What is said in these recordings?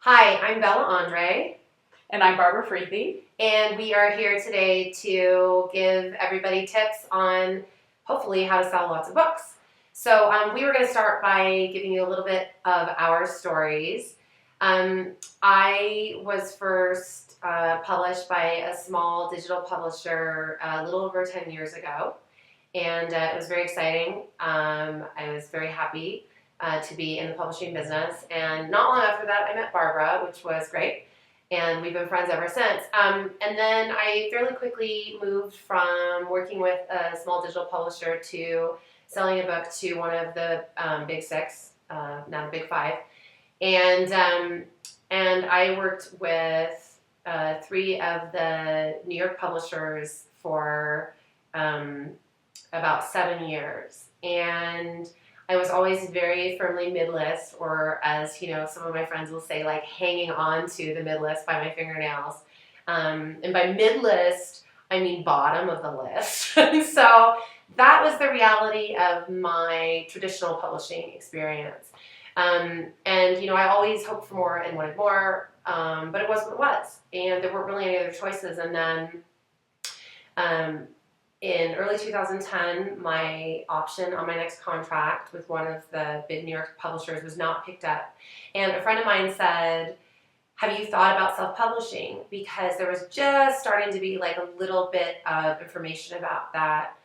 Hi, I'm Bella Andre, And I'm Barbara Freethy. and we are here today to give everybody tips on hopefully how to sell lots of books. We were going to start by giving you a little bit of our stories. I was first published by a small digital publisher a little over 10 years ago, and it was very exciting. I was very happy to be in the publishing business. And not long after that, I met Barbara, which was great. And we've been friends ever since. And then I fairly quickly moved from working with a small digital publisher to selling a book to one of the big six, now the big five. And I worked with three of the New York publishers for about 7 years. And I was always very firmly mid-list, or as you know, some of my friends will say, like hanging on to the mid-list by my fingernails. And by mid-list, I mean bottom of the list. So that was the reality of my traditional publishing experience. And you know, I always hoped for more and wanted more, but it was what it was, and there weren't really any other choices. And then in early 2010, my option on my next contract with one of the big New York publishers was not picked up. And a friend of mine said, have you thought about self-publishing? Because there was just starting to be like a little bit of information about that.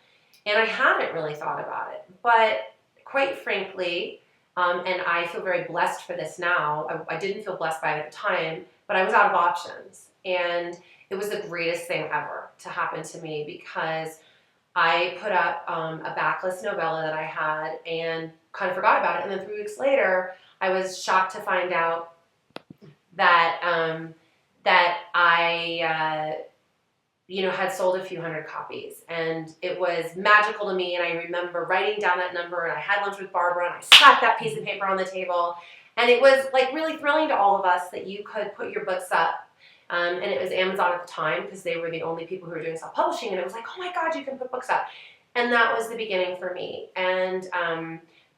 And I hadn't really thought about it. But quite frankly, and I feel very blessed for this now, I didn't feel blessed by it at the time, but I was out of options. And it was the greatest thing ever to happen to me, because I put up a backlist novella that I had and kind of forgot about it. And then 3 weeks later, I was shocked to find out that I had sold a few hundred copies. And it was magical to me. And I remember writing down that number, and I had lunch with Barbara, and I slapped that piece of paper on the table. And it was like really thrilling to all of us that you could put your books up. And it was Amazon at the time, because they were the only people who were doing self-publishing. And it was like, oh my God, you can put books up. And that was the beginning for me. And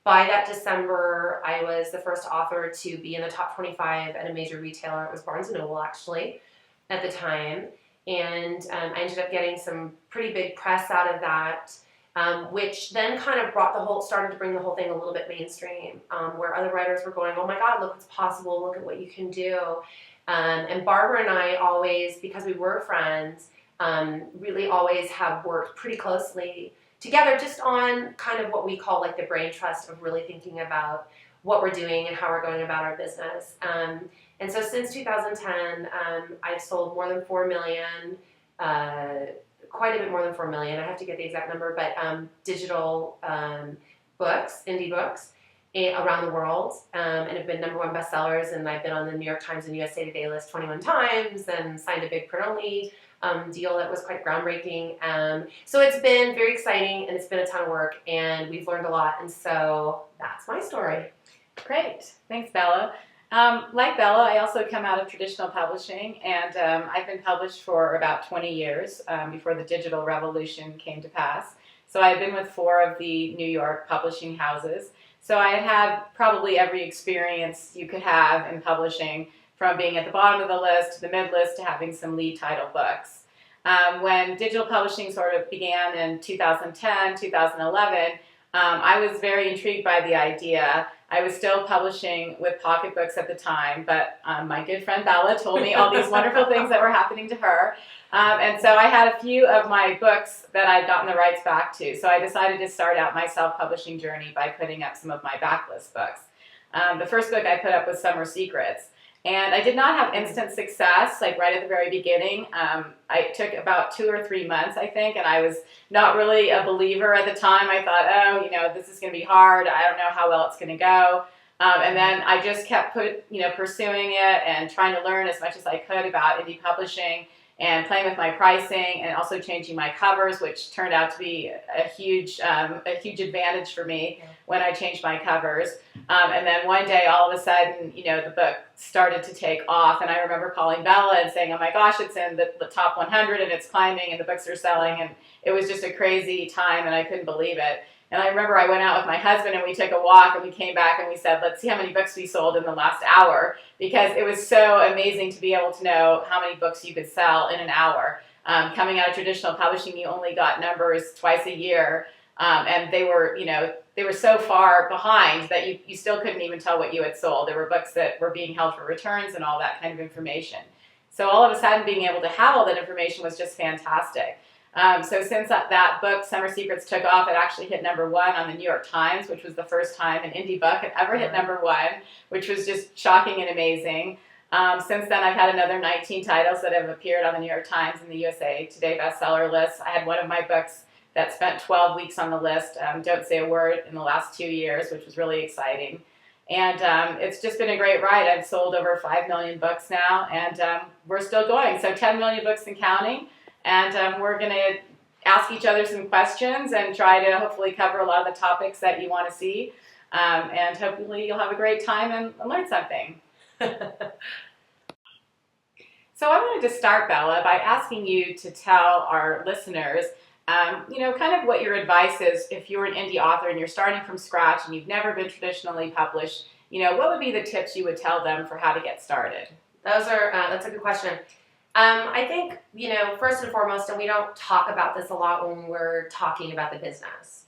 by that December, I was the first author to be in the top 25 at a major retailer. It was Barnes & Noble, actually, at the time. And I ended up getting some pretty big press out of that, which then kind of started to bring the whole thing a little bit mainstream, where other writers were going, oh my God, look what's possible, look at what you can do. And Barbara and I always, because we were friends, really always have worked pretty closely together, just on kind of what we call like the brain trust of really thinking about what we're doing and how we're going about our business. And so since 2010, I've sold more than 4 million, quite a bit more than 4 million. I have to get the exact number, but digital books, indie books, around the world, and have been #1 bestsellers. And I've been on the New York Times and USA Today list 21 times, and signed a big print-only deal that was quite groundbreaking. So it's been very exciting, and it's been a ton of work, and we've learned a lot. And so that's my story. Great. Thanks, Bella. Like Bella, I also come out of traditional publishing, and I've been published for about 20 years before the digital revolution came to pass. So I've been with 4 of the New York publishing houses. So I had probably every experience you could have in publishing, from being at the bottom of the list to the mid-list to having some lead title books. When digital publishing sort of began in 2010, 2011, I was very intrigued by the idea. I was still publishing with pocketbooks at the time, but my good friend Bella told me all these wonderful things that were happening to her. And so I had a few of my books that I'd gotten the rights back to. So I decided to start out my self-publishing journey by putting up some of my backlist books. The first book I put up was Summer Secrets. And I did not have instant success, like right at the very beginning. I took about 2 or 3 months, I think, and I was not really a believer at the time. I thought, oh, this is going to be hard. I don't know how well it's going to go. And then I just kept pursuing it and trying to learn as much as I could about indie publishing, and playing with my pricing, and also changing my covers, which turned out to be a huge advantage for me when I changed my covers. And then one day, all of a sudden, the book started to take off, and I remember calling Bella and saying, oh my gosh, it's in the top 100, and it's climbing, and the books are selling, and it was just a crazy time, and I couldn't believe it. And I remember I went out with my husband and we took a walk and we came back and we said, let's see how many books we sold in the last hour, because it was so amazing to be able to know how many books you could sell in an hour. Coming out of traditional publishing, you only got numbers twice a year, and they were, they were so far behind that you still couldn't even tell what you had sold. There were books that were being held for returns and all that kind of information. So all of a sudden, being able to have all that information was just fantastic. So since that book, Summer Secrets, took off, it actually hit #1 on the New York Times, which was the first time an indie book had ever hit #1, which was just shocking and amazing. Since then, I've had another 19 titles that have appeared on the New York Times and the USA Today bestseller list. I had one of my books that spent 12 weeks on the list, Don't Say a Word, in the last 2 years, which was really exciting. And it's just been a great ride. I've sold over 5 million books now, and we're still going. So 10 million books and counting. And we're going to ask each other some questions and try to hopefully cover a lot of the topics that you want to see. And hopefully you'll have a great time and learn something. So I wanted to start, Bella, by asking you to tell our listeners, kind of what your advice is if you're an indie author and you're starting from scratch and you've never been traditionally published. What would be the tips you would tell them for how to get started? That's a good question. I think, first and foremost, and we don't talk about this a lot when we're talking about the business,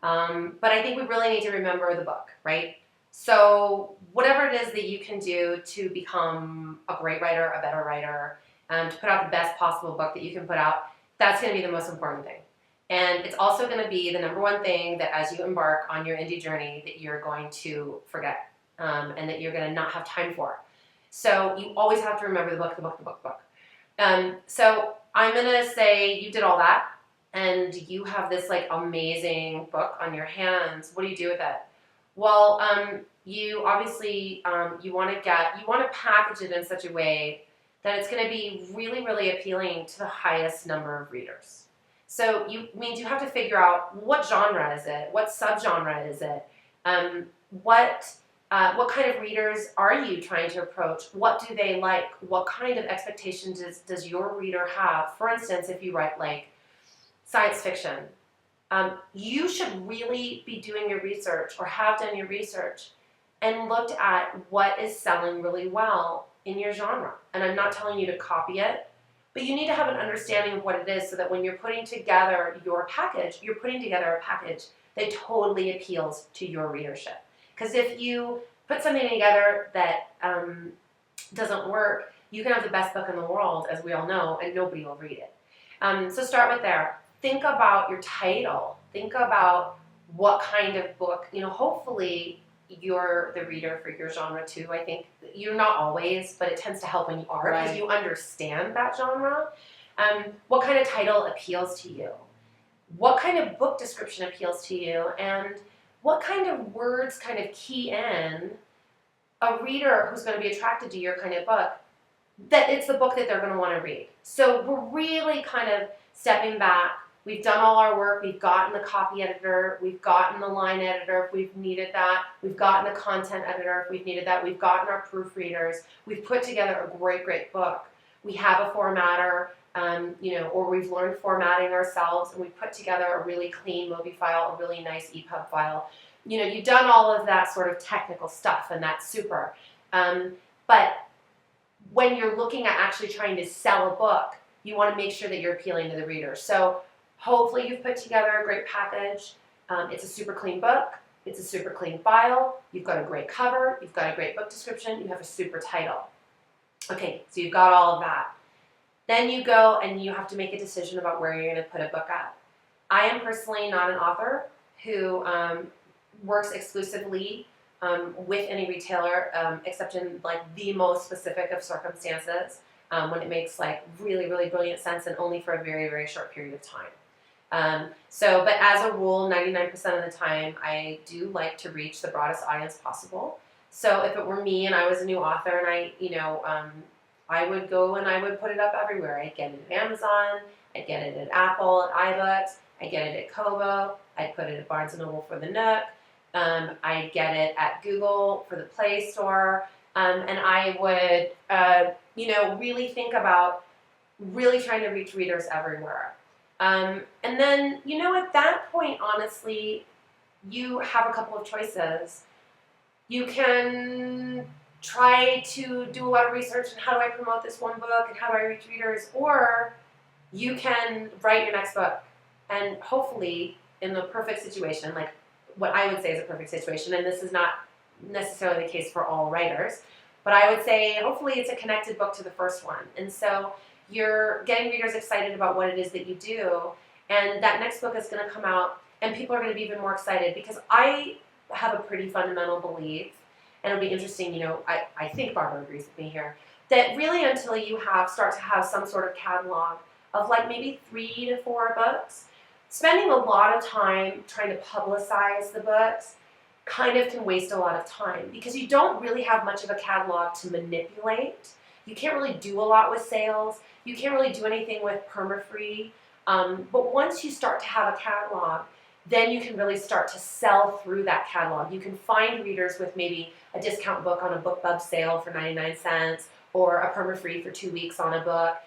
but I think we really need to remember the book, right? So whatever it is that you can do to become a great writer, a better writer, to put out the best possible book that you can put out, that's going to be the most important thing. And it's also going to be the #1 thing that as you embark on your indie journey that you're going to forget, and that you're going to not have time for. So you always have to remember the book, the book, the book, the book. So I'm going to say you did all that and you have this amazing book on your hands. What do you do with it? Well, you obviously, you want to package it in such a way that it's going to be really, really appealing to the highest number of readers. So you have to figure out what genre is it? What subgenre is it? What kind of readers are you trying to approach? What do they like? What kind of expectations does your reader have? For instance, if you write science fiction, you should really be doing your research or have done your research and looked at what is selling really well in your genre. And I'm not telling you to copy it, but you need to have an understanding of what it is so that when you're putting together your package, you're putting together a package that totally appeals to your readership. Because if you put something together that doesn't work, you can have the best book in the world, as we all know, and nobody will read it. So start with there. Think about your title. Think about what kind of book, hopefully you're the reader for your genre too. I think you're not always, but it tends to help when you are because you understand that genre. What kind of title appeals to you? What kind of book description appeals to you? And what kind of words kind of key in a reader who's going to be attracted to your kind of book, that it's the book that they're going to want to read. So we're really kind of stepping back. We've done all our work. We've gotten the copy editor. We've gotten the line editor if we've needed that. We've gotten the content editor if we've needed that. We've gotten our proofreaders. We've put together a great, great book. We have a formatter, or we've learned formatting ourselves, and we put together a really clean Mobi file, a really nice EPUB file. You've done all of that sort of technical stuff, and that's super. But when you're looking at actually trying to sell a book, you want to make sure that you're appealing to the reader. So hopefully you've put together a great package. It's a super clean book. It's a super clean file. You've got a great cover. You've got a great book description. You have a super title. Okay, so you've got all of that. Then you go and you have to make a decision about where you're going to put a book at. I am personally not an author who works exclusively with any retailer, except in the most specific of circumstances, when it makes really, really brilliant sense and only for a very, very short period of time. But as a rule, 99% of the time, I do like to reach the broadest audience possible. So if it were me and I was a new author and I would go and I would put it up everywhere. I'd get it at Amazon, I'd get it at Apple, at iBooks, I'd get it at Kobo, I'd put it at Barnes & Noble for the Nook, I'd get it at Google for the Play Store, and I would, really think about really trying to reach readers everywhere. And then, at that point, honestly, you have a couple of choices. You can try to do a lot of research on how do I promote this one book and how do I reach readers, or you can write your next book. And hopefully, in the perfect situation, like what I would say is a perfect situation, and this is not necessarily the case for all writers, but I would say hopefully it's a connected book to the first one. And so you're getting readers excited about what it is that you do, and that next book is going to come out, and people are going to be even more excited, because I have a pretty fundamental belief, and it'll be interesting, I think Barbara agrees with me here, that really until you start to have some sort of catalog of like maybe 3 to 4 books, spending a lot of time trying to publicize the books kind of can waste a lot of time, because you don't really have much of a catalog to manipulate. You can't really do a lot with sales. You can't really do anything with perma-free. But once you start to have a catalog, then you can really start to sell through that catalog. You can find readers with maybe a discount book on a BookBub sale for 99 cents or a perma-free for 2 weeks on a book.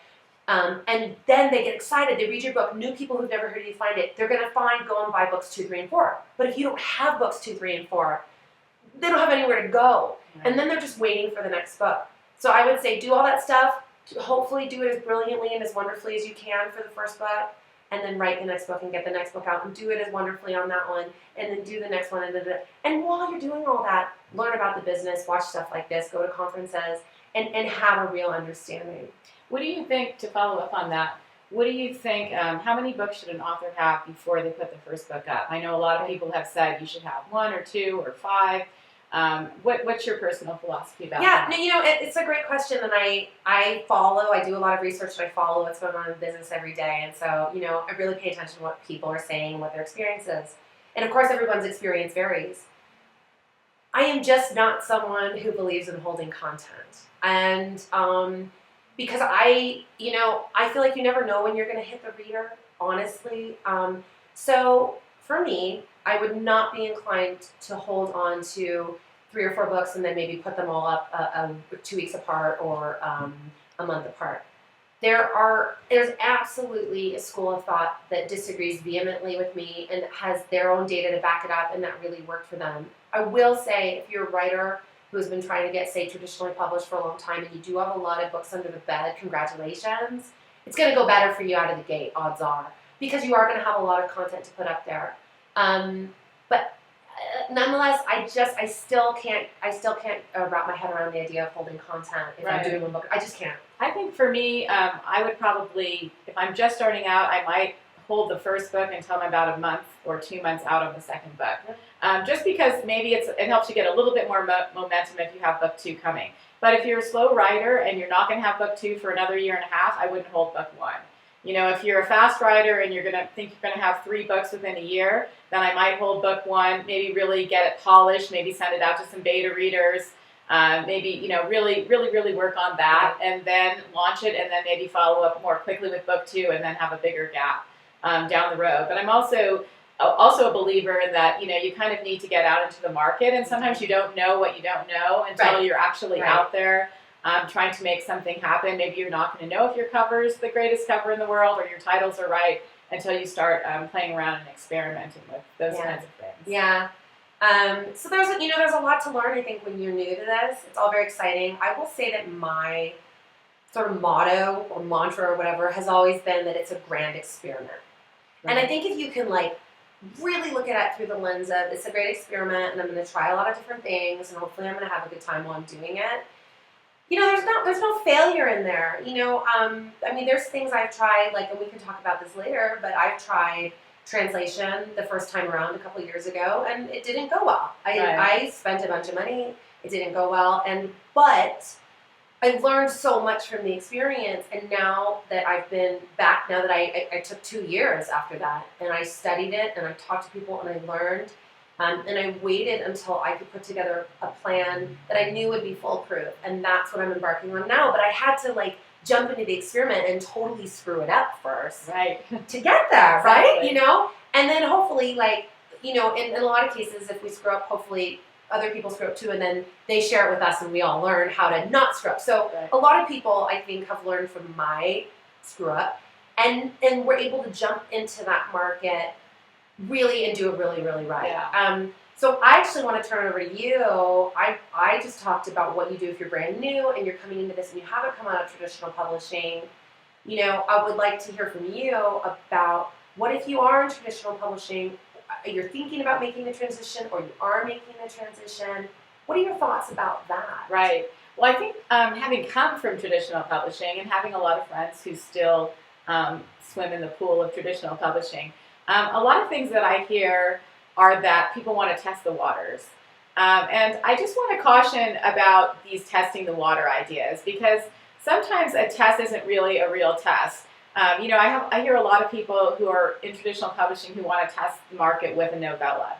And then they get excited. They read your book. New people who've never heard of you find it. They're going to go and buy books 2, 3, and 4. But if you don't have books 2, 3, and 4, they don't have anywhere to go. Right. And then they're just waiting for the next book. So I would say do all that stuff. Hopefully do it as brilliantly and as wonderfully as you can for the first book. And then write the next book and get the next book out and do it as wonderfully on that one. And then do the next one. And while you're doing all that, learn about the business, watch stuff like this, go to conferences, and have a real understanding. What do you think, to follow up on that, what do you think, how many books should an author have before they put the first book up? I know a lot of people have said you should have 1 or 2 or 5. What's your personal philosophy about that? Yeah, it's a great question, and I do a lot of research, and I follow what's going on in business every day, and so, I really pay attention to what people are saying, what their experience is. And of course, everyone's experience varies. I am just not someone who believes in holding content. And, because I feel like you never know when you're going to hit the reader, honestly. So for me, I would not be inclined to hold on to 3 or 4 books and then maybe put them all up 2 weeks apart or a month apart. There's absolutely a school of thought that disagrees vehemently with me and has their own data to back it up, and that really worked for them. I will say, if you're a writer who has been trying to get, say, traditionally published for a long time, and you do have a lot of books under the bed, congratulations. It's going to go better for you out of the gate, odds are, because you are going to have a lot of content to put up there. But nonetheless, I still can't wrap my head around the idea of holding content if I'm doing one book. I just can't. I think for me, I would probably, if I'm just starting out, I might hold the first book until I'm about a month or 2 months out of the second book. Just because maybe it helps you get a little bit more momentum if you have book 2 coming. But if you're a slow writer and you're not going to have book 2 for another 1.5 years, I wouldn't hold book 1. If you're a fast writer and you're going to think you're going to have 3 books within a year, then I might hold book 1, maybe really get it polished, maybe send it out to some beta readers, maybe, really work on that, and then launch it, and then maybe follow up more quickly with book 2, and then have a bigger gap down the road. But I'm also a believer in that, you kind of need to get out into the market, and sometimes you don't know what you don't know until you're actually out there trying to make something happen. Maybe you're not going to know if your cover is the greatest cover in the world or your titles are right until you start playing around and experimenting with those kinds of things. Yeah. So there's a lot to learn, I think, when you're new to this. It's all very exciting. I will say that my sort of motto or mantra or whatever has always been that it's a grand experiment. Right. And I think if you can really look at it through the lens of it's a great experiment and I'm going to try a lot of different things and hopefully I'm going to have a good time while I'm doing it. There's no failure in there. There's things I've tried, and we can talk about this later, but I've tried translation the first time around a couple of years ago, and it didn't go well. I spent a bunch of money. It didn't go well, but I learned so much from the experience, and now that I've been back, now that I took 2 years after that, and I studied it, and I talked to people, and I learned, and I waited until I could put together a plan that I knew would be foolproof, and that's what I'm embarking on now. But I had to jump into the experiment and totally screw it up first, to get there, right? And then hopefully, in a lot of cases, if we screw up, hopefully other people screw up too, and then they share it with us, and we all learn how to not screw up. So a lot of people, I think, have learned from my screw up, and we're able to jump into that market really and do it really, really right. Yeah. So I actually want to turn it over to you. I just talked about what you do if you're brand new and you're coming into this and you haven't come out of traditional publishing. I would like to hear from you about what if you are in traditional publishing, you're thinking about making the transition or you are making the transition. What are your thoughts about that? Right. Well, I think having come from traditional publishing and having a lot of friends who still swim in the pool of traditional publishing, a lot of things that I hear are that people want to test the waters. And I just want to caution about these testing the water ideas because sometimes a test isn't really a real test. I hear a lot of people who are in traditional publishing who want to test the market with a novella.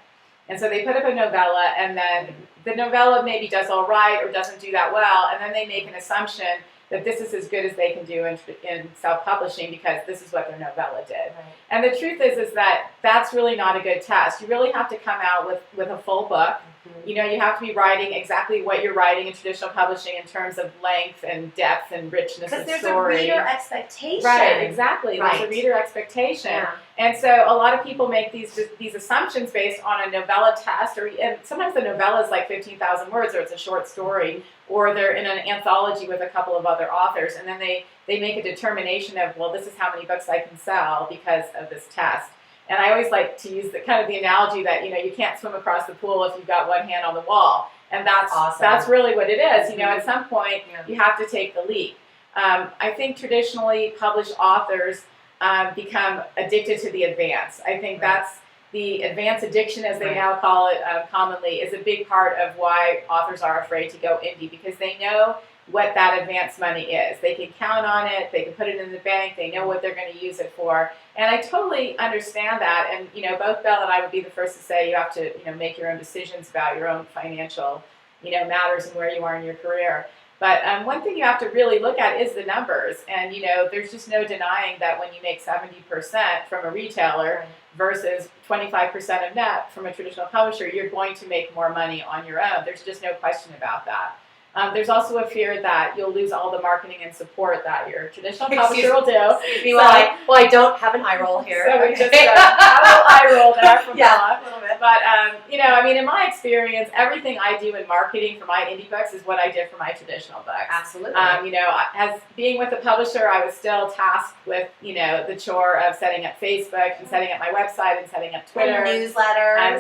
And so they put up a novella and then the novella maybe does all right or doesn't do that well, and then they make an assumption that this is as good as they can do in self-publishing because this is what their novella did. Right. And the truth is that that's really not a good test. You really have to come out with a full book. Mm-hmm. You have to be writing exactly what you're writing in traditional publishing in terms of length and depth and richness of story. Because there's a reader expectation. Right, exactly. Right. There's a reader expectation. Yeah. And so a lot of people make these assumptions based on a novella test, and sometimes the novella is like 15,000 words, or it's a short story, or they're in an anthology with a couple of other authors, and then they make a determination of, well, this is how many books I can sell because of this test. And I always like to use the analogy that you can't swim across the pool if you've got one hand on the wall, and that's awesome. That's really what it is. Mm-hmm. At some point you have to take the leap. I think traditionally published authors become addicted to the advance. I think that's the advance addiction, as they now call it commonly, is a big part of why authors are afraid to go indie because they know what that advance money is. They can count on it. They can put it in the bank. They know what they're going to use it for. And I totally understand that. And, both Belle and I would be the first to say you have to, make your own decisions about your own financial, matters and where you are in your career. But one thing you have to really look at is the numbers. And, there's just no denying that when you make 70% from a retailer versus 25% of net from a traditional publisher, you're going to make more money on your own. There's just no question about that. There's also a fear that you'll lose all the marketing and support that your traditional publisher will do. Excuse me, well, I don't have an eye roll here. So we just had a little eye roll there from Bella. A little bit. But, in my experience, everything I do in marketing for my indie books is what I did for my traditional books. Absolutely. As being with the publisher, I was still tasked with, the chore of setting up Facebook and setting up my website and setting up Twitter. And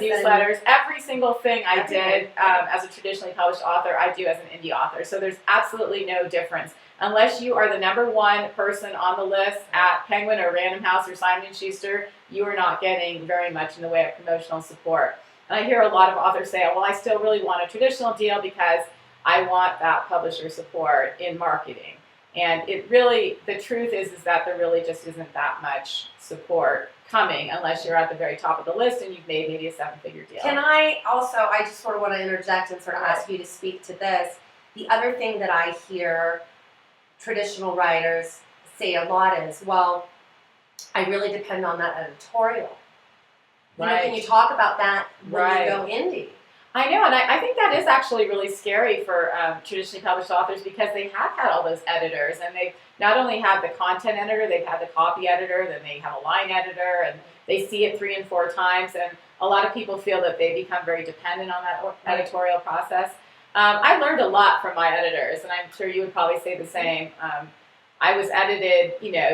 newsletters. Every single thing I did as a traditionally published author, I do as an indie author. So there's absolutely no difference. Unless you are the number one person on the list at Penguin or Random House or Simon & Schuster, you are not getting very much in the way of promotional support. And I hear a lot of authors say, well, I still really want a traditional deal because I want that publisher support in marketing. And the truth is that there really just isn't that much support coming unless you're at the very top of the list and you've made maybe a 7-figure deal. I just sort of want to interject and sort of ask you to speak to this. The other thing that I hear traditional writers say a lot is, well, I really depend on that editorial. Can you talk about that when you go indie? I know, and I think that is actually really scary for traditionally published authors because they have had all those editors, and they've not only had the content editor, they've had the copy editor, then they have a line editor, and they see it 3 and 4 times, and a lot of people feel that they become very dependent on that editorial process. I learned a lot from my editors, and I'm sure you would probably say the same. I was edited,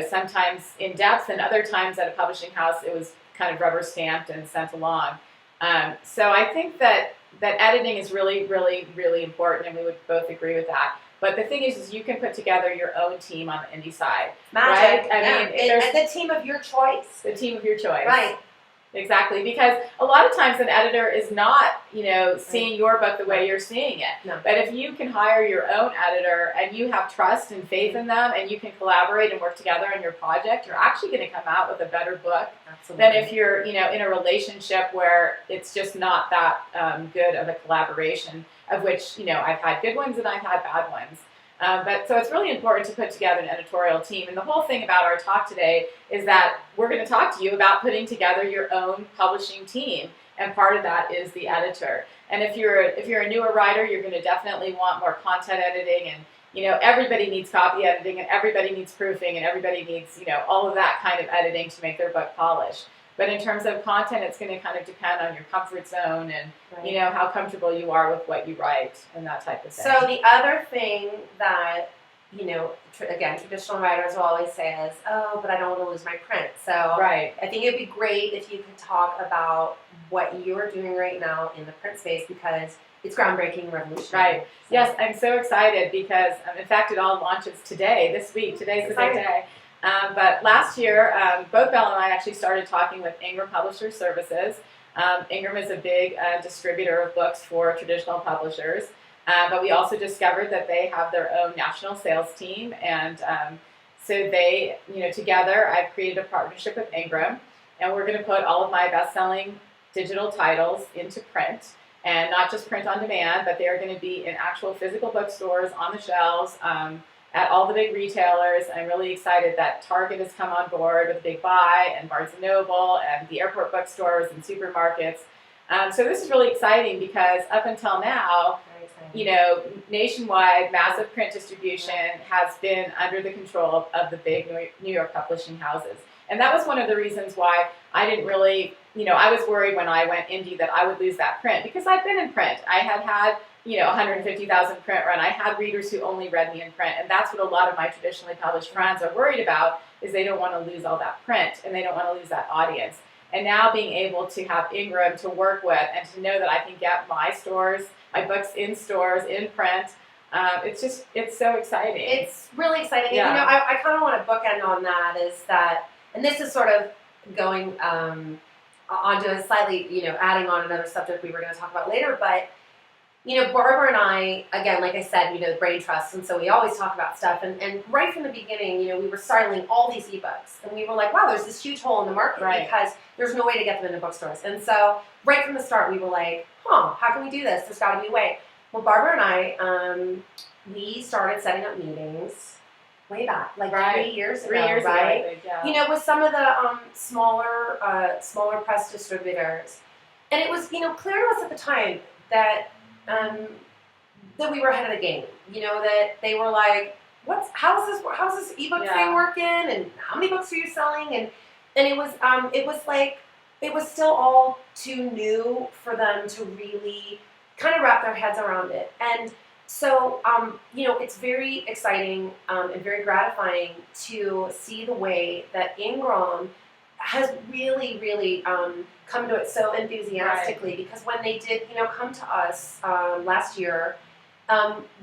sometimes in depth, and other times at a publishing house, it was kind of rubber stamped and sent along. So I think that editing is really, really, really important, and we would both agree with that. But the thing is you can put together your own team on the indie side. Magic. Right? And the team of your choice. The team of your choice. Right. Exactly, because a lot of times an editor is not, seeing your book the way you're seeing it. No. But if you can hire your own editor and you have trust and faith in them and you can collaborate and work together on your project, you're actually going to come out with a better book than if you're, in a relationship where it's just not that good of a collaboration, of which, I've had good ones and I've had bad ones. So it's really important to put together an editorial team. And the whole thing about our talk today is that we're going to talk to you about putting together your own publishing team. And part of that is the editor. And if you're a newer writer, you're going to definitely want more content editing. And, everybody needs copy editing and everybody needs proofing and everybody needs, all of that kind of editing to make their book polished. But in terms of content, it's going to kind of depend on your comfort zone and, Right. you know, how comfortable you are with what you write and that type of thing. So the other thing that, you know, again, traditional writers will always say is, oh, but I don't want to lose my print. So Right. I think it'd be great if you could talk about what you're doing right now in the print space, because it's groundbreaking, revolutionary. Right. Yes, I'm so excited because, in fact, it all launches today, this week. Today's the big day. But last year, both Bella and I actually started talking with Ingram Publisher Services. Ingram is a big distributor of books for traditional publishers. But we also discovered that they have their own national sales team. And so they, you know, together, I've created a partnership with Ingram. And we're going to put all of my best-selling digital titles into print. And not just print on demand, but they are going to be in actual physical bookstores, on the shelves, at all the big retailers. I'm really excited that Target has come on board with a big buy, and Barnes & Noble, and the airport bookstores and supermarkets. So this is really exciting because up until now, you know, nationwide, massive print distribution has been under the control of the big New York publishing houses. And that was one of the reasons why I didn't really, you know, I was worried when I went indie that I would lose that print, because I've been in print. I had, you know, 150,000 print run. I had readers who only read me in print. And that's what a lot of my traditionally published friends are worried about, is they don't want to lose all that print and they don't want to lose that audience. And now being able to have Ingram to work with and to know that I can get my books in stores, in print, it's so exciting. It's really exciting. Yeah. And, you know, I kind of want to bookend on that, is that, and this is sort of going onto a slightly, you know, adding on another subject we were going to talk about later, but, you know, Barbara and I, again, like I said, you know, brain trust, and so we always talk about stuff, and right from the beginning, you know, we were starting all these ebooks, and we were like, wow, there's this huge hole in the market, because there's no way to get them into bookstores. And so right from the start, we were like, how can we do this? There's got to be a way. Well, Barbara and I, we started setting up meetings way back, like 3 years ago, right? I think, yeah. You know, with some of the smaller press distributors, and it was, you know, clear to us at the time that that we were ahead of the game. You know, that they were like, how's this ebook thing working, and how many books are you selling? And it was still all too new for them to really kind of wrap their heads around it. And so, you know, it's very exciting and very gratifying to see the way that Ingram has really, really come to it so enthusiastically. Because when they did, you know, come to us last year,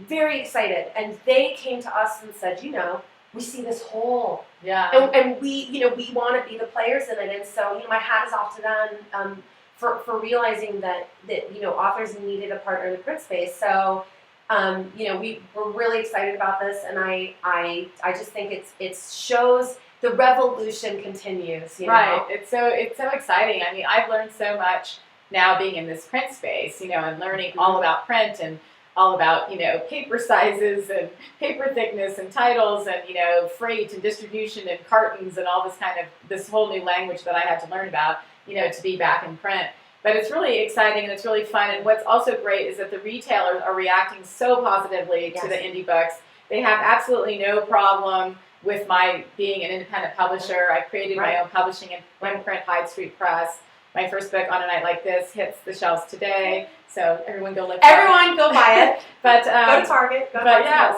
very excited, and they came to us and said, you know, we see this hole, and we, you know, we want to be the players in it. And so, you know, my hat is off to them for realizing that you know, authors needed a partner in the print space. So. You know, we're really excited about this, and I just think it shows the revolution continues. You know? Right. It's so exciting. I mean, I've learned so much now being in this print space, you know, and learning all about print and all about, you know, paper sizes and paper thickness and titles and, you know, freight and distribution and cartons and all this whole new language that I had to learn about, you know, to be back in print. But it's really exciting and it's really fun. And what's also great is that the retailers are reacting so positively to the indie books. They have absolutely no problem with my being an independent publisher. I created my own publishing and print, Hyde Street Press. My first book, On a Night Like This, hits the shelves today. So everyone go look. Everyone go buy it. But go to Target.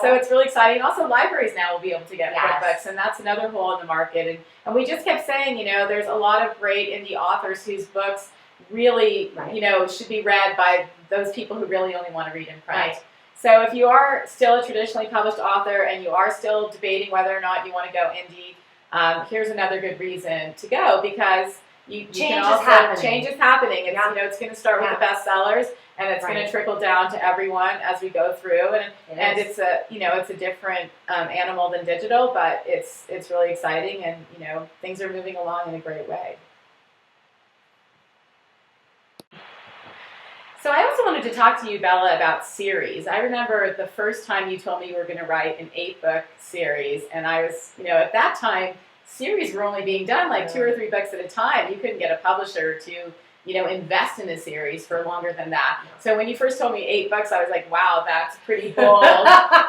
So it's really exciting. Also, libraries now will be able to get print books, and that's another hole in the market. And we just kept saying, you know, there's a lot of great indie authors whose books really, you know, should be read by those people who really only want to read in print. So if you are still a traditionally published author and you are still debating whether or not you want to go indie, here's another good reason to go, because change is happening. It's, you know, it's going to start with the bestsellers, and it's going to trickle down to everyone as we go through. And it's a, you know, it's a different animal than digital, but it's really exciting, and, you know, things are moving along in a great way. So I also wanted to talk to you, Bella, about series. I remember the first time you told me you were going to write an 8-book series, and I was, you know, at that time, series were only being done like 2 or 3 books at a time. You couldn't get a publisher to, you know, invest in a series for longer than that. So when you first told me 8 books, I was like, wow, that's pretty bold,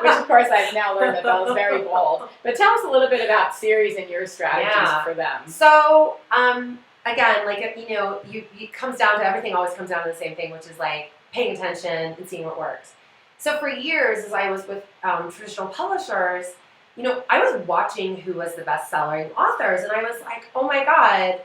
which of course I've now learned that was very bold. But tell us a little bit about series and your strategies for them. So, again, like, it comes down to, everything always comes down to the same thing, which is like paying attention and seeing what works. So for years, as I was with traditional publishers, I was watching who was the best-selling authors, and I was like, oh my God,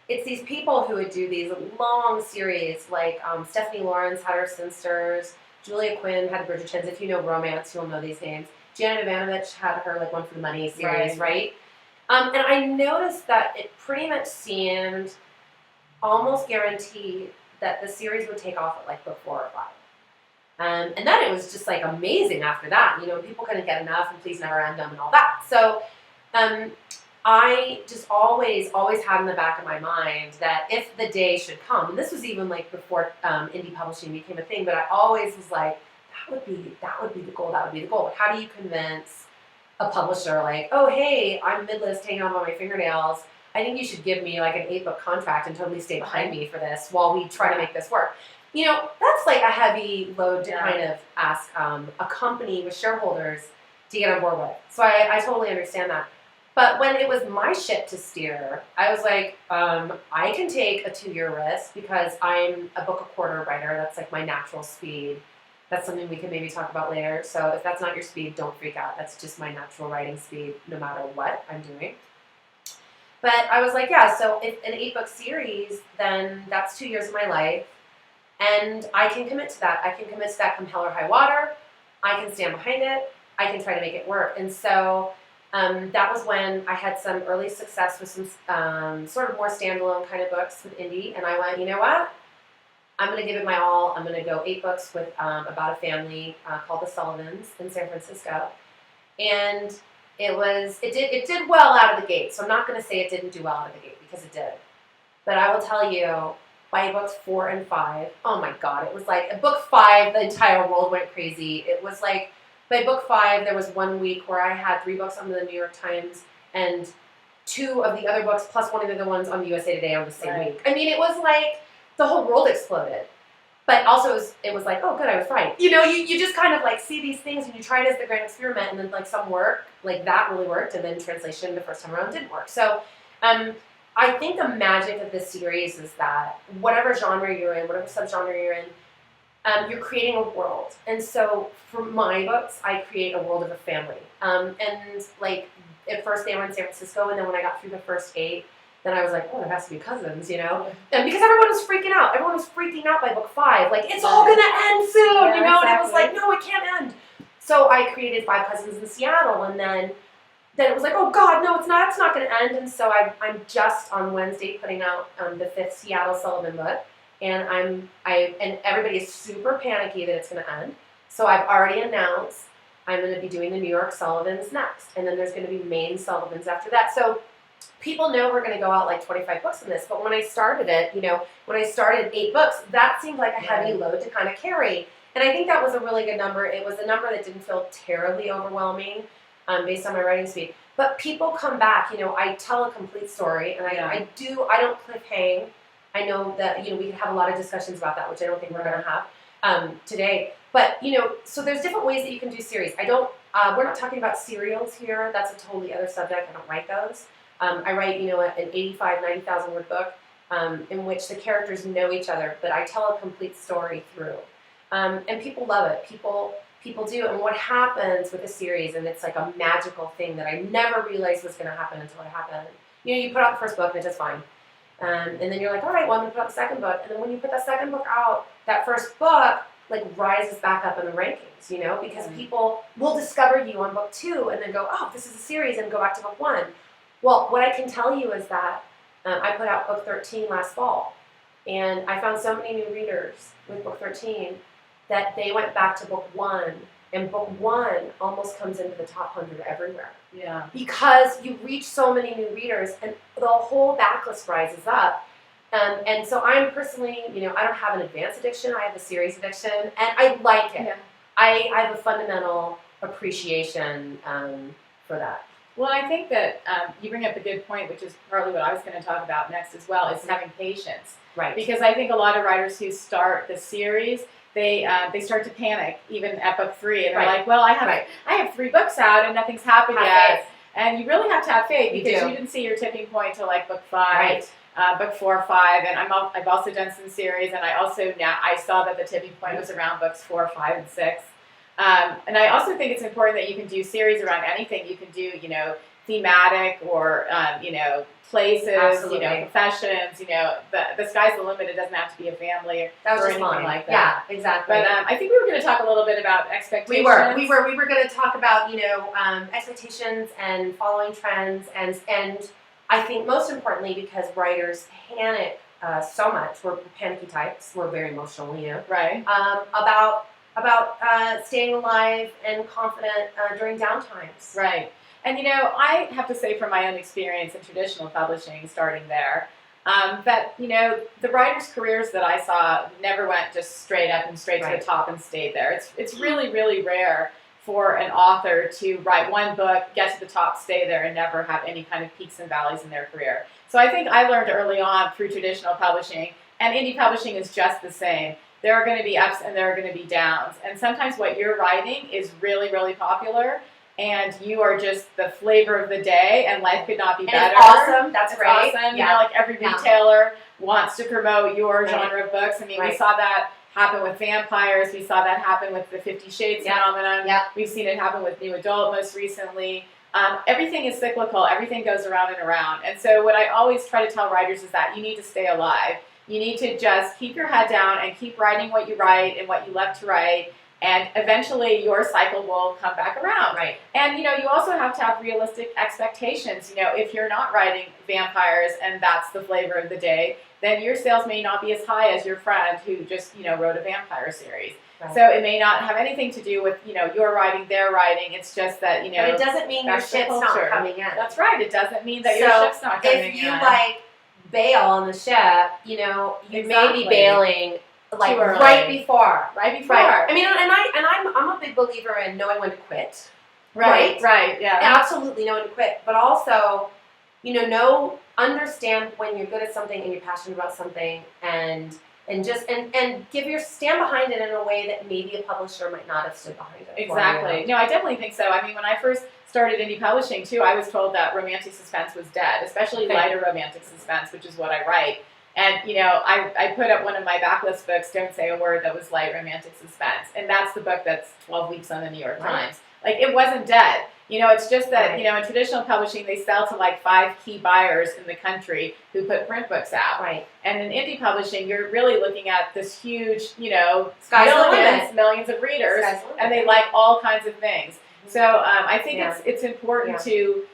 it's these people who would do these long series, like Stephanie Lawrence had her Spinsters, Julia Quinn had Bridgertons. If you know romance, you'll know these names. Janet Ivanovich had her like One for the Money series, right? And I noticed that it pretty much seemed almost guaranteed that the series would take off at like book 4 or 5. And then it was just like amazing after that. People couldn't get enough, and Please Never End Them and all that. So I just always had in the back of my mind that if the day should come, and this was even like before indie publishing became a thing, but I always was like, that would be the goal. That would be the goal. How do you convince a publisher like, oh hey, I'm mid-list, hanging on by my fingernails. I think you should give me like an 8-book contract and totally stay behind me for this while we try to make this work. That's like a heavy load to kind of ask a company with shareholders to get on board with. So I totally understand that. But when it was my ship to steer, I was like, I can take a 2-year risk because I'm a book a quarter writer. That's like my natural speed. That's something we can maybe talk about later. So if that's not your speed, don't freak out. That's just my natural writing speed, no matter what I'm doing. But I was like, yeah, so if an 8-book series, then that's 2 years of my life. And I can commit to that. I can commit to that come hell or high water. I can stand behind it. I can try to make it work. And so that was when I had some early success with some sort of more standalone kind of books with indie. And I went, you know what? I'm going to give it my all. I'm going to go 8 books with about a family called the Sullivans in San Francisco. And it did well out of the gate. So I'm not going to say it didn't do well out of the gate, because it did. But I will tell you, by books 4 and 5, oh my God, it was like, at book 5, the entire world went crazy. It was like, by book 5, there was 1 week where I had 3 books on the New York Times and 2 of the other books plus 1 of the other ones on the USA Today on the same week. I mean, it was like the whole world exploded. But also it was like, oh, good, I was right. You just kind of like see these things and you try it as the grand experiment, and then like some work, like that really worked, and then translation the first time around didn't work. So I think the magic of this series is that whatever genre you're in, whatever subgenre you're in, you're creating a world. And so for my books, I create a world of a family. And like at first they were in San Francisco, and then when I got through the first 8, then I was like, oh, there has to be cousins, And because everyone was freaking out. Everyone was freaking out by book 5. Like, it's all going to end soon, Exactly. And it was like, no, it can't end. So I created 5 Cousins in Seattle, and then it was like, oh God, no, it's not going to end. And so I'm just on Wednesday putting out the 5th Seattle Sullivan book, and and everybody is super panicky that it's going to end. So I've already announced I'm going to be doing the New York Sullivans next, and then there's going to be Maine Sullivans after that. So people know we're going to go out like 25 books in this, but when I started it, when I started 8 books, that seemed like a heavy load to kind of carry. And I think that was a really good number. It was a number that didn't feel terribly overwhelming based on my writing speed. But people come back, I tell a complete story, and I don't cliffhang. I know that, we could have a lot of discussions about that, which I don't think we're going to have today. But, so there's different ways that you can do series. We're not talking about serials here. That's a totally other subject. I don't write those. I write, an 85, 90,000 word book in which the characters know each other, but I tell a complete story through. And people love it. People do. And what happens with a series, and it's like a magical thing that I never realized was going to happen until it happened. You put out the first book and it does fine. And then you're like, all right, well, I'm going to put out the second book. And then when you put that second book out, that first book like rises back up in the rankings, because people will discover you on book 2 and then go, oh, this is a series, and go back to book 1. Well, what I can tell you is that I put out book 13 last fall, and I found so many new readers with book 13 that they went back to book 1, and book 1 almost comes into the top 100 everywhere. Yeah. Because you reach so many new readers, and the whole backlist rises up. And so I'm personally, I don't have an advanced addiction. I have a series addiction, and I like it. Yeah. I have a fundamental appreciation for that. Well, I think that you bring up a good point, which is partly what I was going to talk about next as well, is having patience. Right. Because I think a lot of writers who start the series, they start to panic even at book 3, and they're like, well, I have 3 books out and nothing's happened yet. And you really have to have faith, because you didn't see your tipping point till like book 5. Right. book 4 or 5, and I've also done some series, and I saw that the tipping point was around books 4, 5, and 6. And I also think it's important that you can do series around anything. You can do, thematic or, places, Absolutely. professions, the sky's the limit. It doesn't have to be a family That was or just anything mine. like that. Yeah, exactly. But I think we were going to talk a little bit about expectations. We were going to talk about, expectations and following trends, and I think most importantly, because writers panic so much, we're panicky types, we're very emotional, Right. About staying alive and confident during downtimes. Right. And I have to say from my own experience in traditional publishing, starting there, that the writers' careers that I saw never went just straight up and straight to the top and stayed there. It's really, really rare for an author to write one book, get to the top, stay there, and never have any kind of peaks and valleys in their career. So I think I learned early on through traditional publishing, and indie publishing is just the same. There are going to be ups and there are going to be downs. And sometimes what you're writing is really, really popular, and you are just the flavor of the day, and life could not be better. It's awesome. That's great. Awesome. Yeah. Like every retailer wants to promote your genre of books. I mean, we saw that happen with vampires. We saw that happen with the 50 Shades phenomenon. Yeah. We've seen it happen with new adult most recently. Everything is cyclical. Everything goes around and around. And so what I always try to tell writers is that you need to stay alive. You need to just keep your head down and keep writing what you write and what you love to write. And eventually your cycle will come back around. Right. And, you also have to have realistic expectations. If you're not writing vampires and that's the flavor of the day, then your sales may not be as high as your friend who just, wrote a vampire series. Right. So it may not have anything to do with, your writing, their writing. It's just that, But it doesn't mean your ship's not coming in. That's right. It doesn't mean that your ship's not coming in. If you, bail on the ship, you may be bailing right before. Right. I mean, I'm a big believer in knowing when to quit. Right. Yeah. Absolutely knowing to quit, but also, understand when you're good at something and you're passionate about something, and stand behind it in a way that maybe a publisher might not have stood behind it. Exactly. No, I definitely think so. I mean, when I first started indie publishing too, I was told that romantic suspense was dead, especially lighter romantic suspense, which is what I write. And, I put up one of my backlist books, Don't Say a Word, that was light romantic suspense. And that's the book that's 12 weeks on the New York Times. It wasn't dead. It's just that, in traditional publishing, they sell to 5 key buyers in the country who put print books out. Right. And in indie publishing, you're really looking at this huge, millions of readers, and they like all kinds of things. So I think it's important to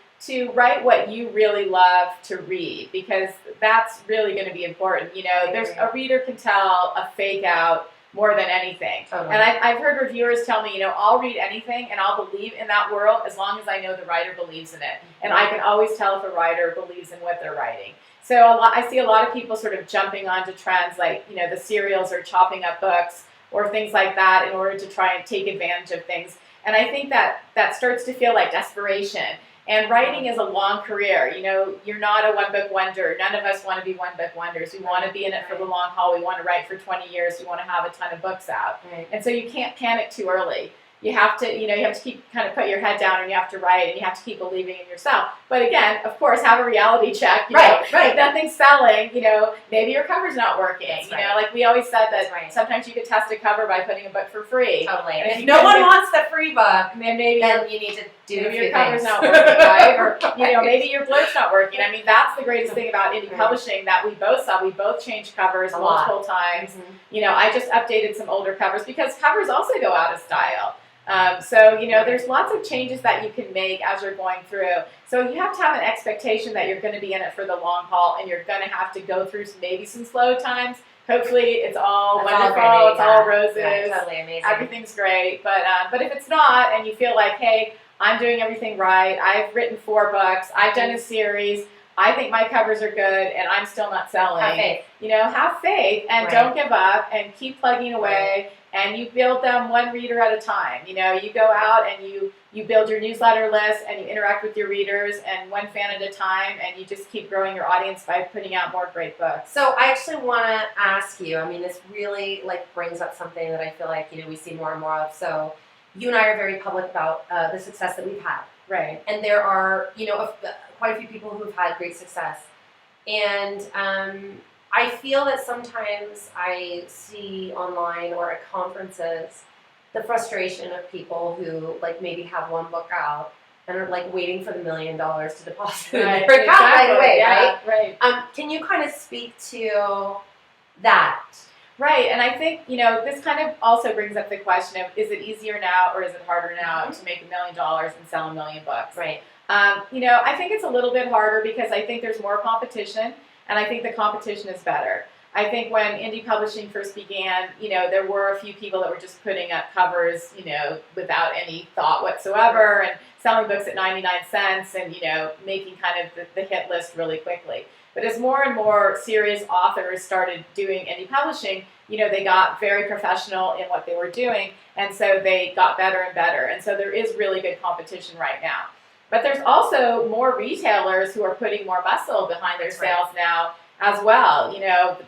write what you really love to read, because that's really going to be important. There's a reader can tell a fake out more than anything. Totally. And I've heard reviewers tell me, I'll read anything and I'll believe in that world as long as I know the writer believes in it. And I can always tell if a writer believes in what they're writing. So I see a lot of people sort of jumping onto trends like, the serials or chopping up books or things like that in order to try and take advantage of things. And I think that starts to feel like desperation. And writing is a long career. You're not a one-book wonder. None of us want to be one-book wonders. We want to be in it for the long haul. We want to write for 20 years. We want to have a ton of books out. Right. And so you can't panic too early. You have to, keep kind of put your head down, and you have to write, and you have to keep believing in yourself. But again, of course, have a reality check. If nothing's selling, maybe your cover's not working. Like we always said that sometimes you could test a cover by putting a book for free. Totally. And if no one wants the free book, then you need to do maybe your cover's not working, right? Or maybe your blurb's not working. I mean, that's the greatest thing about indie publishing that we both saw. We both changed covers multiple times. I just updated some older covers because covers also go out of style. There's lots of changes that you can make as you're going through. So you have to have an expectation that you're going to be in it for the long haul, and you're going to have to go through maybe some slow times. Hopefully it's all wonderful, all roses, totally amazing. Everything's great. But if it's not, and you feel like, hey, I'm doing everything right, I've written 4 books, I've done a series, I think my covers are good, and I'm still not selling. Have faith. Have faith, and don't give up, and keep plugging away. And you build them one reader at a time. You go out and you build your newsletter list and you interact with your readers, and one fan at a time, and you just keep growing your audience by putting out more great books. So I actually want to ask you, this really brings up something that I feel like, we see more and more of. So you and I are very public about the success that we've had. Right. And there are, quite a few people who've had great success. And I feel that sometimes I see online or at conferences the frustration of people who like maybe have one book out and are like waiting for the $1 million to deposit in their account right away, yeah, right? Can you kind of speak to that? Right, and I think, this kind of also brings up the question of, is it easier now or is it harder now to make $1 million and sell 1 million books? Right. I think it's a little bit harder because I think there's more competition, and I think the competition is better. I think when indie publishing first began, there were a few people that were just putting up covers, without any thought whatsoever, and selling books at 99 cents and, making kind of the hit list really quickly. But as more and more serious authors started doing indie publishing, they got very professional in what they were doing, and so they got better and better. And so there is really good competition right now. But there's also more retailers who are putting more muscle behind their sales now as well.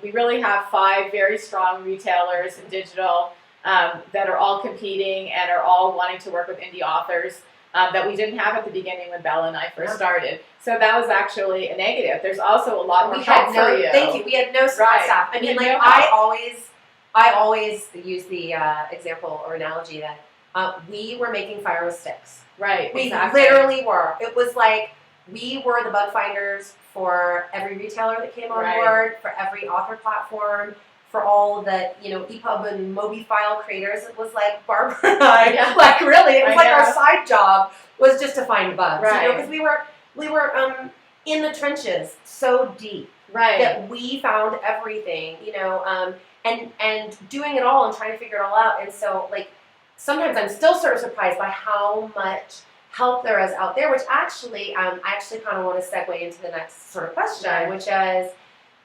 We really have 5 very strong retailers in digital that are all competing and are all wanting to work with indie authors that we didn't have at the beginning when Bella and I first started. So that was actually a negative. There's also a lot more help for you. Thank you. We had no support staff. I mean, like I always use the example or analogy that we were making fire with sticks. Right. We literally were. It was like we were the bug finders for every retailer that came on board, for every author platform, for all the, EPUB and Mobi file creators. It was like Barbara and I, like really, it was like our side job was just to find bugs, because we were in the trenches so deep that we found everything, and doing it all and trying to figure it all out. And so like sometimes I'm still sort of surprised by how much help there is out there, which actually, I kind of want to segue into the next sort of question, which is,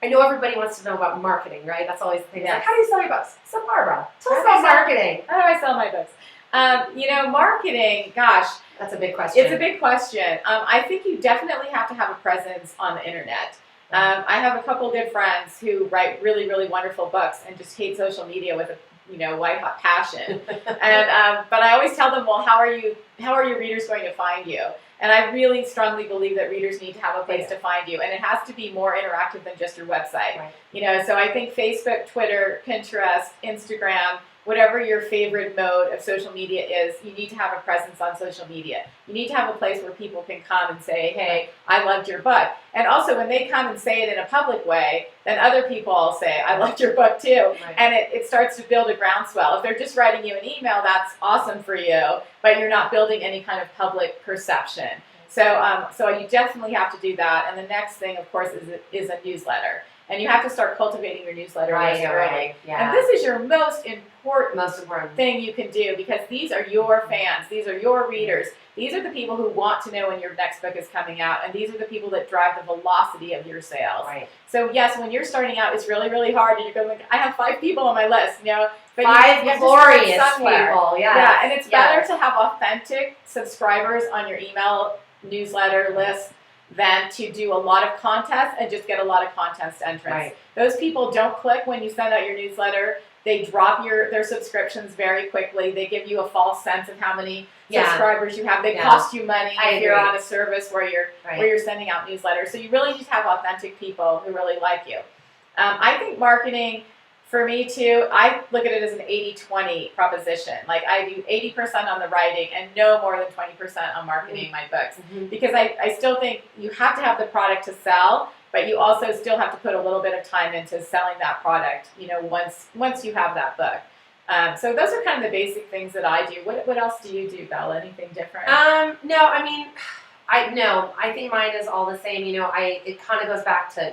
I know everybody wants to know about marketing, right? That's always the thing. Like, how do you sell your books? So Barbara, tell us about marketing. How do I sell my books? Marketing, gosh. That's a big question. It's a big question. I think you definitely have to have a presence on the internet. I have a couple good friends who write really, really wonderful books and just hate social media with a white hot passion. And but I always tell them, well, how are your readers going to find you? And I really strongly believe that readers need to have a place to find you, and it has to be more interactive than just your website. So I think Facebook, Twitter, Pinterest, Instagram, whatever your favorite mode of social media is, you need to have a presence on social media. You need to have a place where people can come and say, hey, I loved your book. And also when they come and say it in a public way, then other people all say, I loved your book too. And it starts to build a groundswell. If they're just writing you an email, that's awesome for you, but you're not building any kind of public perception. So you definitely have to do that. And the next thing, of course, is a newsletter. And you have to start cultivating your newsletter list early. And this is your most important thing you can do, because these are your fans. These are your readers. These are the people who want to know when your next book is coming out. And these are the people that drive the velocity of your sales. So yes, when you're starting out, it's really, really hard. And you're going, like, I have 5 people on my list, But 5 glorious people, Yeah, and it's better to have authentic subscribers on your email newsletter list than to do a lot of contests and just get a lot of contest entrants. Those people don't click when you send out your newsletter. They drop their subscriptions very quickly. They give you a false sense of how many subscribers you have. They cost you money if you're on a service where you're sending out newsletters. So you really need to have authentic people who really like you. I think marketing, for me too, I look at it as an 80-20 proposition. Like I do 80% on the writing and no more than 20% on marketing my books. Because I still think you have to have the product to sell, but you also still have to put a little bit of time into selling that product, once you have that book. So those are kind of the basic things that I do. What else do you do, Bella? Anything different? No, I mean, I think mine is all the same. It kind of goes back to,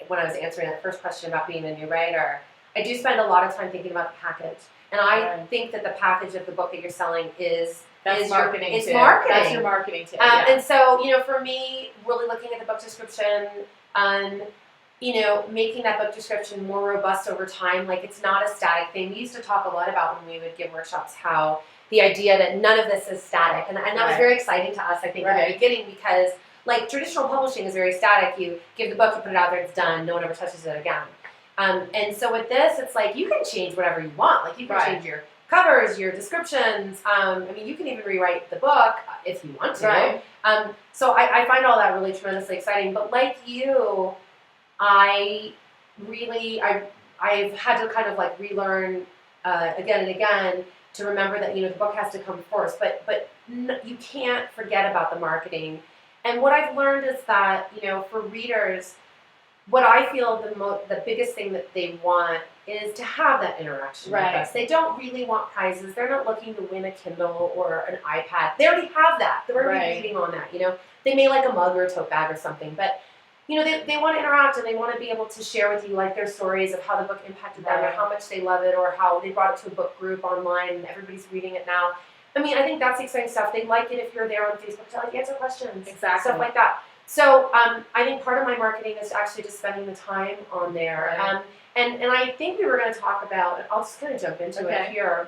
when I was answering that first question about being a new writer, I do spend a lot of time thinking about the package. And I think that the package of the book that you're selling is marketing. It's marketing. That's your marketing tip. And so, for me, really looking at the book description, making that book description more robust over time, like it's not a static thing. We used to talk a lot about when we would give workshops how the idea that none of this is static. And that was very exciting to us, I think, in the beginning, because like traditional publishing is very static. You give the book, you put it out there, it's done. No one ever touches it again. And so with this, it's like you can change whatever you want. Like you can change your covers, your descriptions. You can even rewrite the book if you want to. So I find all that really tremendously exciting. But like you, I really, I've had to kind of like relearn again and again to remember that, the book has to come first, but you can't forget about the marketing. And what I've learned is that, for readers, what I feel the biggest thing that they want is to have that interaction with us. They don't really want prizes. They're not looking to win a Kindle or an iPad. They already have that. They're already reading on that. They may like a mug or a tote bag or something, but they want to interact and they want to be able to share with you like their stories of how the book impacted them or how much they love it or how they brought it to a book group online and everybody's reading it now. I mean, I think that's exciting stuff. They like it if you're there on Facebook to like answer questions, stuff like that. So I think part of my marketing is actually just spending the time on there. And I think we were going to talk about, I'll just kind of jump into it here,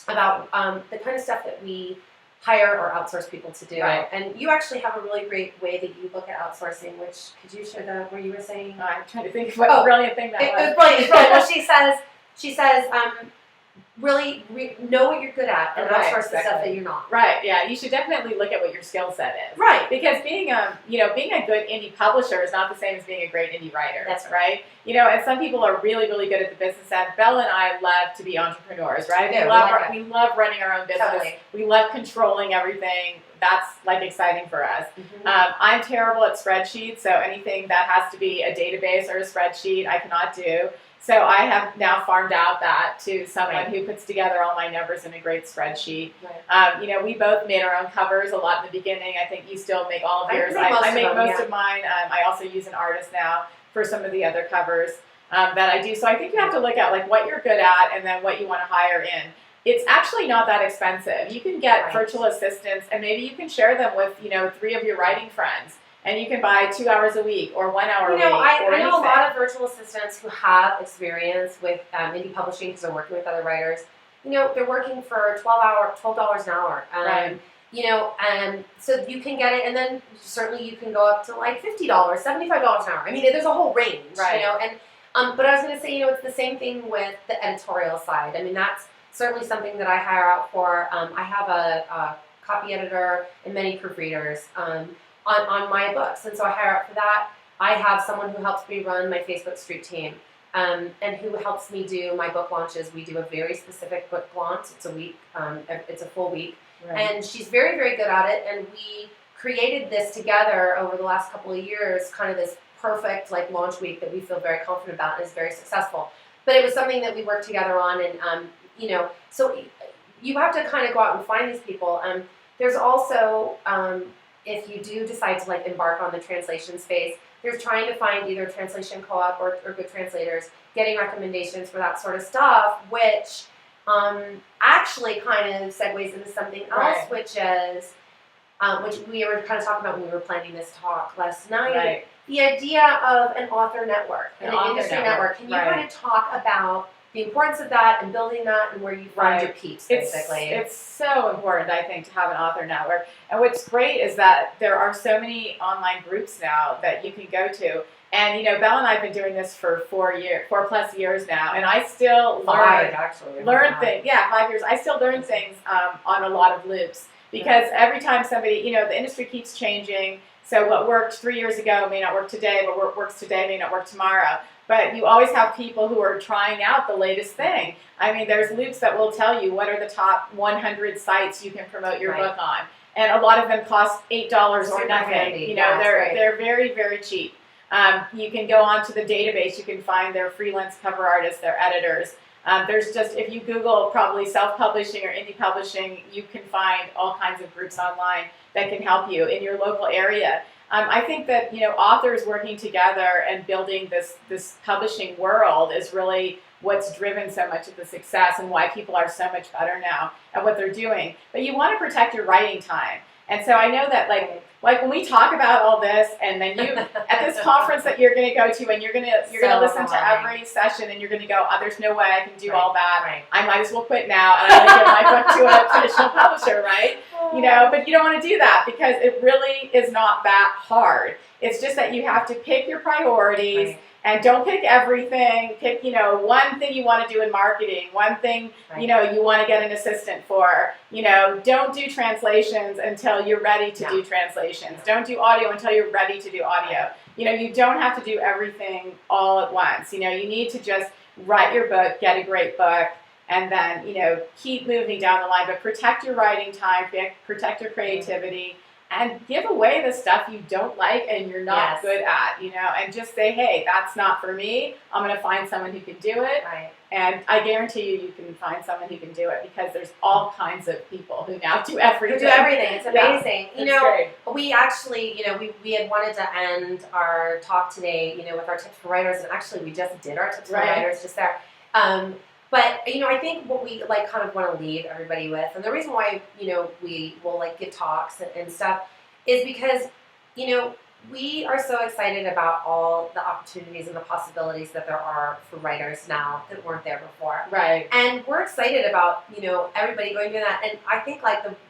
about the kind of stuff that we hire or outsource people to do. And you actually have a really great way that you look at outsourcing, which, could you share that, where you were saying? I'm trying to think of what brilliant thing that was. It was brilliant. It's brilliant. Well, she says, really know what you're good at and outsource the stuff that you're not. Yeah. You should definitely look at what your skill set is. Because being a good indie publisher is not the same as being a great indie writer. That's right. And some people are really, really good at the business end. Bella and I love to be entrepreneurs, right? Yeah, we love running our own business. Totally. We love controlling everything. That's like exciting for us. I'm terrible at spreadsheets, so anything that has to be a database or a spreadsheet, I cannot do. So I have now farmed out that to someone who puts together all my numbers in a great spreadsheet. We both made our own covers a lot in the beginning. I think you still make all of yours. I make most of mine. I also use an artist now for some of the other covers that I do. So I think you have to look at like what you're good at and then what you want to hire in. It's actually not that expensive. You can get virtual assistants and maybe you can share them with 3 of your writing friends. And you can buy 2 hours a week or 1 hour a week. I know a lot of virtual assistants who have experience with indie publishing because they're working with other writers. They're working for $12 an hour. So you can get it, and then certainly you can go up to like $50, $75 an hour. I mean, there's a whole range, And but I was going to say, it's the same thing with the editorial side. I mean, that's certainly something that I hire out for. I have a copy editor and many proofreaders. On my books, and so I hire out for that. I have someone who helps me run my Facebook Street team, and who helps me do my book launches. We do a very specific book launch. It's a week. It's a full week, and she's very, very good at it. And we created this together over the last couple of years, kind of this perfect like launch week that we feel very confident about and is very successful. But it was something that we worked together on, and so you have to kind of go out and find these people. There's also if you do decide to like embark on the translation space, they're trying to find either translation co-op or good translators, getting recommendations for that sort of stuff, which actually kind of segues into something else, which is which we were kind of talking about when we were planning this talk last night. The idea of an author network, an industry network. Can you kind of talk about the importance of that and building that and where you find your peeps, basically? It's so important, I think, to have an author network. And what's great is that there are so many online groups now that you can go to. And, Bella and I have been doing this for 4+ years now, and I still learn things. Yeah, 5 years. I still learn things on a lot of loops because every time somebody, the industry keeps changing. So what worked 3 years ago may not work today, but what works today may not work tomorrow. But you always have people who are trying out the latest thing. I mean, there's loops that will tell you what are the top 100 sites you can promote your book on. And a lot of them cost $8 or nothing. They're very, very cheap. You can go onto the database. You can find their freelance cover artists, their editors. There's just, if you Google probably self-publishing or indie publishing, you can find all kinds of groups online that can help you in your local area. I think that authors working together and building this publishing world is really what's driven so much of the success and why people are so much better now at what they're doing. But you want to protect your writing time. And so I know that like when we talk about all this, and then you at this conference that you're going to go to, and you're going to listen to every session, and you're going to go, oh, there's no way I can do all that. I might as well quit now, and I'm going to give my book to a traditional publisher, right? But you don't want to do that because it really is not that hard. It's just that you have to pick your priorities And don't pick everything. Pick, one thing you want to do in marketing, one thing, you want to get an assistant for. Don't do translations until you're ready to do translations. Don't do audio until you're ready to do audio. You don't have to do everything all at once. You need to just write your book, get a great book, and then, keep moving down the line. But protect your writing time, protect your creativity, and give away the stuff you don't like and you're not good at, and just say, hey, that's not for me. I'm going to find someone who can do it. Right. And I guarantee you can find someone who can do it, because there's all kinds of people who now do everything. Who do everything. It's amazing. Great. We actually, we had wanted to end our talk today, with our tips for writers, and actually we just did our tips for writers just there. But, I think what we kind of want to leave everybody with, and the reason why, we will give talks and stuff, is because, we are so excited about all the opportunities and the possibilities that there are for writers now that weren't there before. Right. And we're excited about, everybody going through that. And I think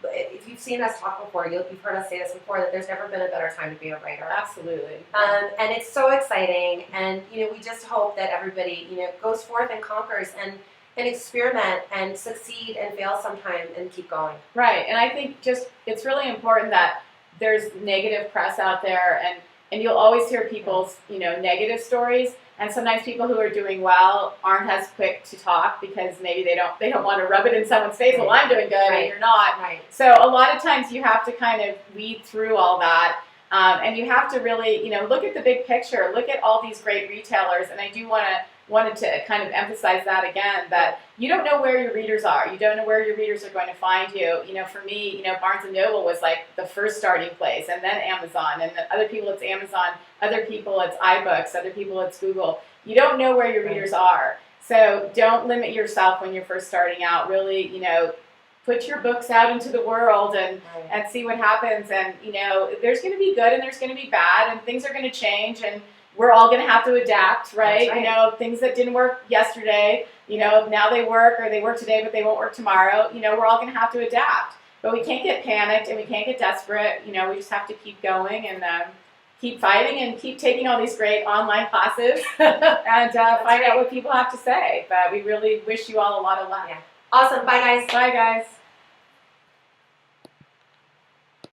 if you've seen us talk before, you've heard us say this before, that there's never been a better time to be a writer. Absolutely. And it's so exciting. And, we just hope that everybody, goes forth and conquers and experiment and succeed and fail sometime and keep going. Right. And I think it's really important that there's negative press out there, and you'll always hear people's, negative stories. And sometimes people who are doing well aren't as quick to talk because maybe they don't want to rub it in someone's face. Well, I'm doing good and you're not. Right. So a lot of times you have to kind of weed through all that. And you have to really, look at the big picture, look at all these great retailers. And I do wanted to kind of emphasize that again, that you don't know where your readers are. You don't know where your readers are going to find you. For me, Barnes & Noble was like the first starting place, and then Amazon, and then other people it's Amazon, other people it's iBooks, other people it's Google. You don't know where your readers are. So don't limit yourself when you're first starting out. Really, put your books out into the world and see what happens. And, there's going to be good and there's going to be bad, and things are going to change, and we're all going to have to adapt, right? Things that didn't work yesterday, now they work, or they work today, but they won't work tomorrow. We're all going to have to adapt. But we can't get panicked and we can't get desperate. We just have to keep going and keep fighting and keep taking all these great online classes and find out what people have to say. But we really wish you all a lot of luck. Yeah. Awesome. Bye, guys. Bye, guys.